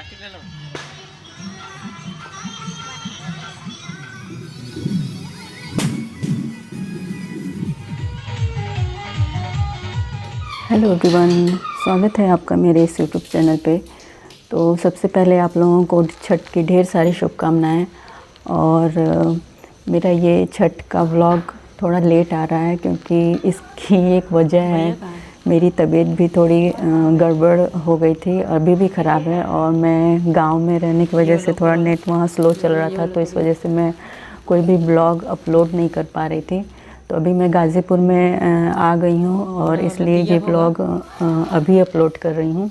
Hello everyone, स्वागत है आपका मेरे इस यूट्यूब चैनल पे। तो सबसे पहले आप लोगों को छठ की ढेर सारी शुभकामनाएं। और मेरा ये छठ का व्लॉग थोड़ा लेट आ रहा है क्योंकि इसकी एक वजह है, मेरी तबीयत भी थोड़ी गड़बड़ हो गई थी, अभी भी ख़राब है। और मैं गांव में रहने की वजह से थोड़ा नेट वहाँ स्लो चल रहा था, तो इस वजह से मैं कोई भी ब्लॉग अपलोड नहीं कर पा रही थी। तो अभी मैं गाज़ीपुर में आ गई हूँ और इसलिए ये ब्लॉग अभी अपलोड कर रही हूँ।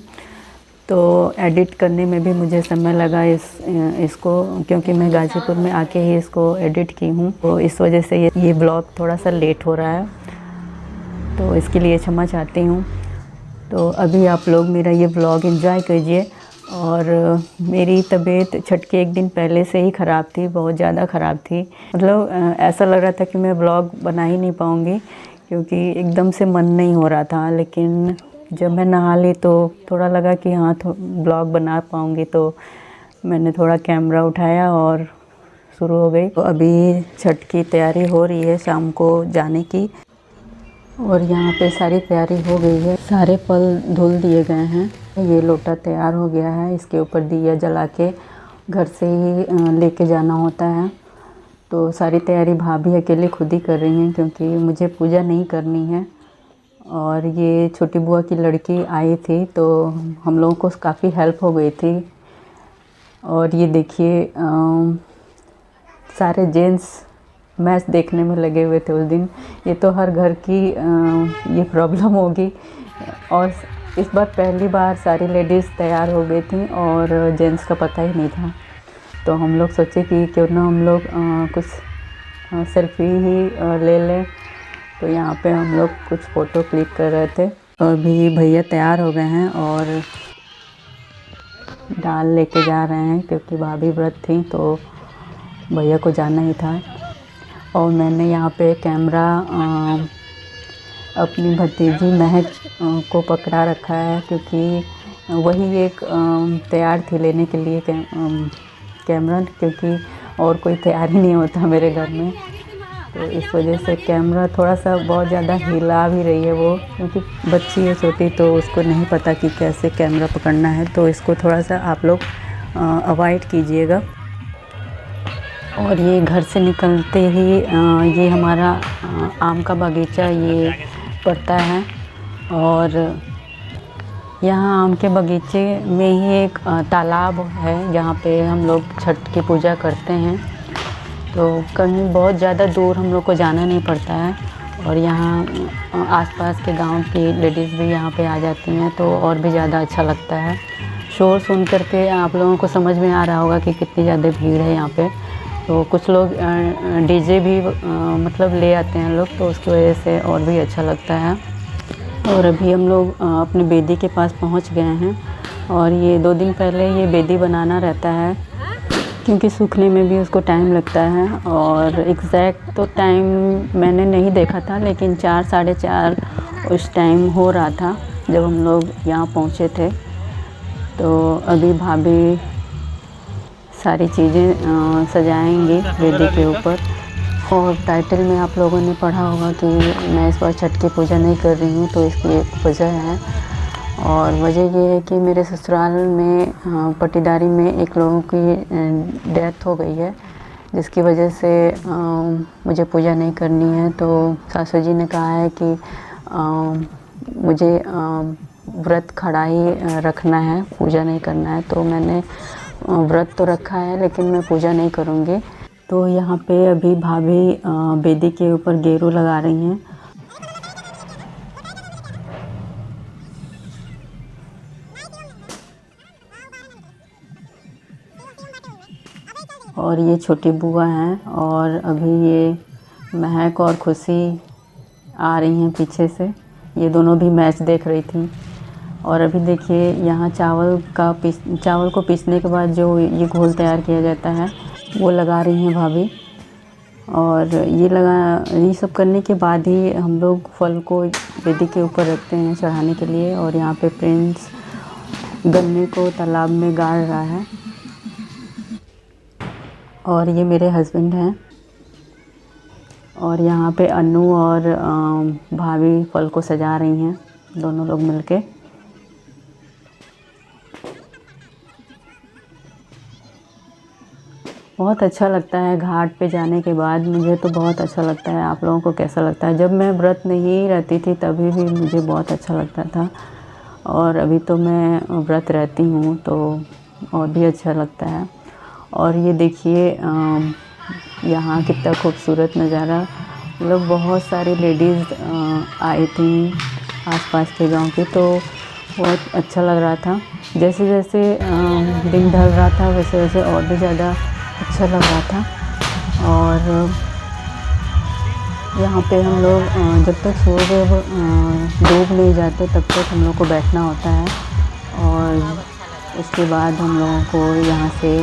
तो एडिट करने में भी मुझे समय लगा इसको, क्योंकि मैं गाज़ीपुर में आके ही इसको एडिट की हूँ, तो इस वजह से ये ब्लॉग थोड़ा सा लेट हो रहा है, तो इसके लिए क्षमा चाहती हूँ। तो अभी आप लोग मेरा ये ब्लॉग एंजॉय कीजिए। और मेरी तबीयत छठ के एक दिन पहले से ही ख़राब थी, बहुत ज़्यादा ख़राब थी। मतलब ऐसा लग रहा था कि मैं ब्लॉग बना ही नहीं पाऊँगी, क्योंकि एकदम से मन नहीं हो रहा था। लेकिन जब मैं नहा ली तो थोड़ा लगा कि हाँ ब्लॉग बना पाऊँगी, तो मैंने थोड़ा कैमरा उठाया और शुरू हो गई। तो अभी छठ की तैयारी हो रही है शाम को जाने की, और यहाँ पे सारी तैयारी हो गई है। सारे फल धुल दिए गए हैं, ये लोटा तैयार हो गया है। इसके ऊपर दिया जला के घर से ही लेके जाना होता है। तो सारी तैयारी भाभी अकेले खुद ही कर रही हैं, क्योंकि मुझे पूजा नहीं करनी है। और ये छोटी बुआ की लड़की आई थी, तो हम लोगों को काफ़ी हेल्प हो गई थी। और ये देखिए सारे जेंट्स मैच देखने में लगे हुए थे उस दिन। ये तो हर घर की ये प्रॉब्लम होगी। और इस बार पहली बार सारी लेडीज़ तैयार हो गई थी और जेंट्स का पता ही नहीं था। तो हम लोग सोचे कि क्यों ना हम लोग कुछ सेल्फी ही ले लें। तो यहाँ पे हम लोग कुछ फ़ोटो क्लिक कर रहे थे। तो अभी भैया तैयार हो गए हैं और दाल लेके जा रहे हैं, क्योंकि भाभी व्रत थी तो भैया को जाना ही था। और मैंने यहाँ पे कैमरा अपनी भतीजी महक को पकड़ा रखा है, क्योंकि वही एक तैयार थी लेने के लिए कैमरा, क्योंकि और कोई तैयार ही नहीं होता मेरे घर में। तो इस वजह से कैमरा थोड़ा सा बहुत ज़्यादा हिला भी रही है वो, क्योंकि बच्ची है छोटी, तो उसको नहीं पता कि कैसे कैमरा पकड़ना है। तो इसको थोड़ा सा आप लोग अवॉइड कीजिएगा। और ये घर से निकलते ही ये हमारा आम का बगीचा ये पड़ता है। और यहाँ आम के बगीचे में ही एक तालाब है, जहाँ पे हम लोग छठ की पूजा करते हैं। तो कहीं बहुत ज़्यादा दूर हम लोग को जाना नहीं पड़ता है। और यहाँ आसपास के गांव की लेडीज़ भी यहाँ पे आ जाती हैं, तो और भी ज़्यादा अच्छा लगता है। शोर सुन करके आप लोगों को समझ में आ रहा होगा कि कितनी ज़्यादा भीड़ है यहाँ पे। तो कुछ लोग डीजे भी मतलब ले आते हैं लोग, तो उसकी वजह से और भी अच्छा लगता है। और अभी हम लोग अपने बेदी के पास पहुंच गए हैं। और ये 2 दिन पहले ये बेदी बनाना रहता है, क्योंकि सूखने में भी उसको टाइम लगता है। और एग्जैक्ट तो टाइम मैंने नहीं देखा था, लेकिन 4 साढ़े 4 उस टाइम हो रहा था जब हम लोग यहाँ पहुँचे थे। तो अभी भाभी सारी चीज़ें सजाएंगी वेदी के ऊपर। और टाइटल में आप लोगों ने पढ़ा होगा कि मैं इस बार छठ की पूजा नहीं कर रही हूँ, तो इसकी एक वजह है। और वजह ये है कि मेरे ससुराल में पटीदारी में एक लोगों की डेथ हो गई है, जिसकी वजह से मुझे पूजा नहीं करनी है। तो सासू जी ने कहा है कि मुझे व्रत खड़ा ही रखना है, पूजा नहीं करना है। तो मैंने व्रत तो रखा है, लेकिन मैं पूजा नहीं करूँगी। तो यहाँ पे अभी भाभी बेदी के ऊपर गेरू लगा रही हैं। और ये छोटी बुआ हैं, और अभी ये महक और खुशी आ रही हैं पीछे से। ये दोनों भी मैच देख रही थी। और अभी देखिए यहाँ चावल को पीसने के बाद जो ये घोल तैयार किया जाता है वो लगा रही हैं भाभी। और ये सब करने के बाद ही हम लोग फल को वेदी के ऊपर रखते हैं चढ़ाने के लिए। और यहाँ पे प्रिंस गन्ने को तालाब में गाड़ रहा है। और ये मेरे हस्बैंड हैं। और यहाँ पे अनु और भाभी फल को सजा रही हैं, दोनों लोग मिलके। बहुत अच्छा लगता है घाट पे जाने के बाद, मुझे तो बहुत अच्छा लगता है। आप लोगों को कैसा लगता है? जब मैं व्रत नहीं रहती थी तभी भी मुझे बहुत अच्छा लगता था, और अभी तो मैं व्रत रहती हूँ तो और भी अच्छा लगता है। और ये देखिए यहाँ कितना खूबसूरत नज़ारा, मतलब बहुत सारी लेडीज़ आई थी आसपास के गांव की, तो बहुत अच्छा लग रहा था। जैसे जैसे दिन ढल रहा था वैसे वैसे और भी ज़्यादा अच्छा लग रहा था। और यहाँ पे हम लोग जब तक सूर्य डूब नहीं जाते तब तक हम लोग को बैठना होता है, और उसके बाद हम लोगों को यहाँ से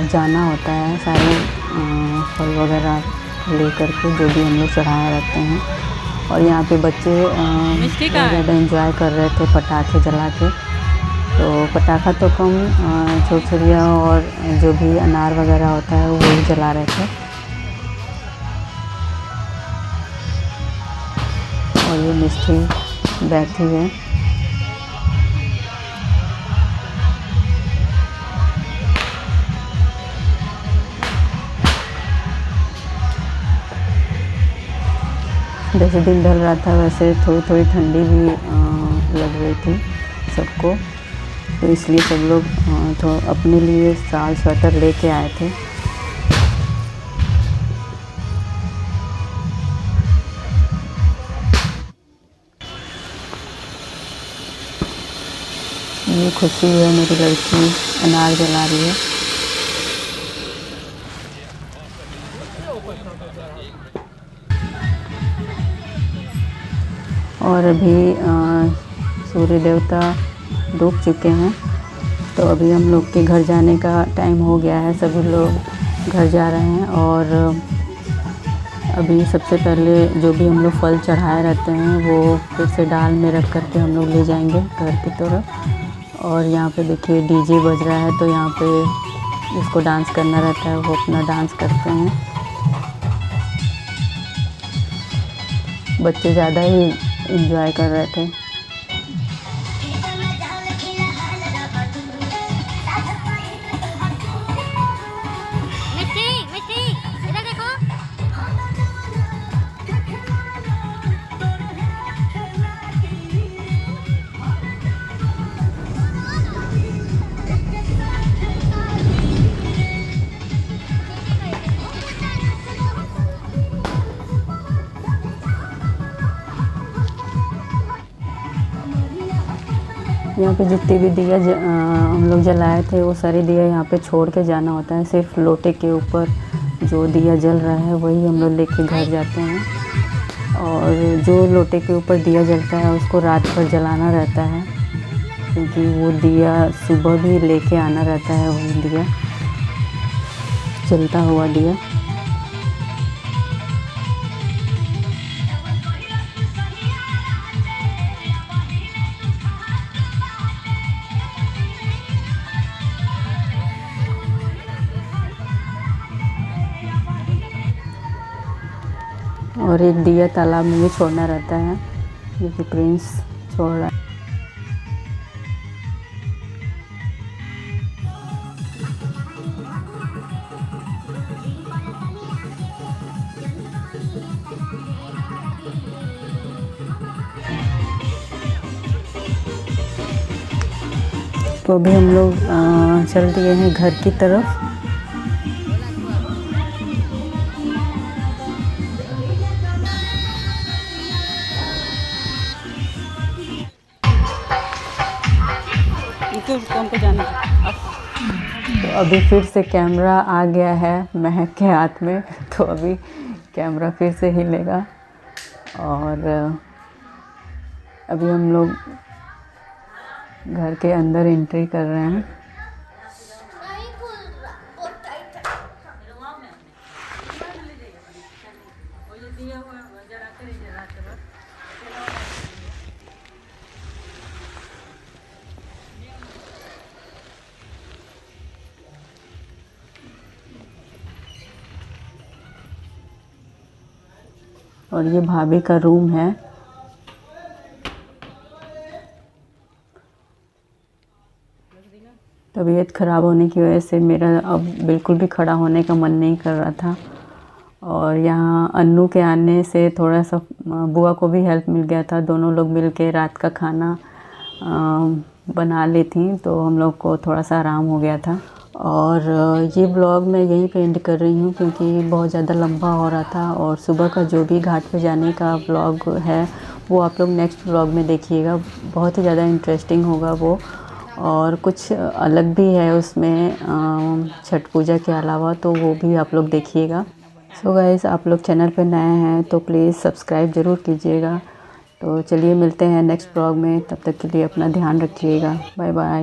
जाना होता है सारे फल वगैरह लेकर के, जो भी हम लोग चढ़ाए रखते हैं। और यहाँ पे बच्चे बहुत ज़्यादा एंजॉय कर रहे थे पटाखे जला के। तो पटाखा तो कम, छुरछुरियाँ और जो भी अनार वगैरह होता है वो ही जला रहे थे। और ये मिष्टी बैठी है। जैसे दिन ढल रहा था वैसे थोड़ी थोड़ी ठंडी भी लग रही थी सबको, तो इसलिए सब लोग तो अपने लिए शाल स्वेटर लेके आए थे। ये खुशी है, मेरी लड़की अनार जला रही है। और अभी सूर्य देवता डूब चुके हैं, तो अभी हम लोग के घर जाने का टाइम हो गया है। सभी लोग घर जा रहे हैं। और अभी सबसे पहले जो भी हम लोग फल चढ़ाए रहते हैं वो फिर से डाल में रख करके हम लोग ले जाएंगे घर की तरफ। और यहाँ पे देखिए डीजे बज रहा है, तो यहाँ पे जिसको डांस करना रहता है वो अपना डांस करते हैं। बच्चे ज़्यादा ही एंजॉय कर रहे थे। यहाँ पे जितने भी दिया हम लोग जलाए थे वो सारे दिया यहाँ पे छोड़ के जाना होता है। सिर्फ लोटे के ऊपर जो दिया जल रहा है वही हम लोग लेके घर जाते हैं। और जो लोटे के ऊपर दिया जलता है उसको रात भर जलाना रहता है, क्योंकि वो दिया सुबह भी लेके आना रहता है, वही दिया जलता हुआ दिया। और एक दिया तालाब में भी छोड़ना रहता है, जो कि प्रिंस छोड़ रहा है। तो अभी हम लोग चल दिए हैं घर की तरफ। हमको जाना है। तो अभी फिर से कैमरा आ गया है महक के हाथ में, तो अभी कैमरा फिर से हिलेगा। और अभी हम लोग घर के अंदर एंट्री कर रहे हैं। और ये भाभी का रूम है। तबीयत ख़राब होने की वजह से मेरा अब बिल्कुल भी खड़ा होने का मन नहीं कर रहा था। और यहाँ अन्नू के आने से थोड़ा सा बुआ को भी हेल्प मिल गया था। दोनों लोग मिल के रात का खाना बना ली थी, तो हम लोग को थोड़ा सा आराम हो गया था। और ये ब्लॉग मैं यहीं पे एंड कर रही हूँ क्योंकि बहुत ज़्यादा लंबा हो रहा था। और सुबह का जो भी घाट पे जाने का ब्लॉग है वो आप लोग नेक्स्ट ब्लॉग में देखिएगा। बहुत ही ज़्यादा इंटरेस्टिंग होगा वो, और कुछ अलग भी है उसमें छठ पूजा के अलावा, तो वो भी आप लोग देखिएगा। सो गाइस, आप लोग चैनल पे नए हैं तो प्लीज़ सब्सक्राइब ज़रूर कीजिएगा। तो चलिए मिलते हैं नेक्स्ट ब्लॉग में, तब तक के लिए अपना ध्यान रखिएगा। Bye bye.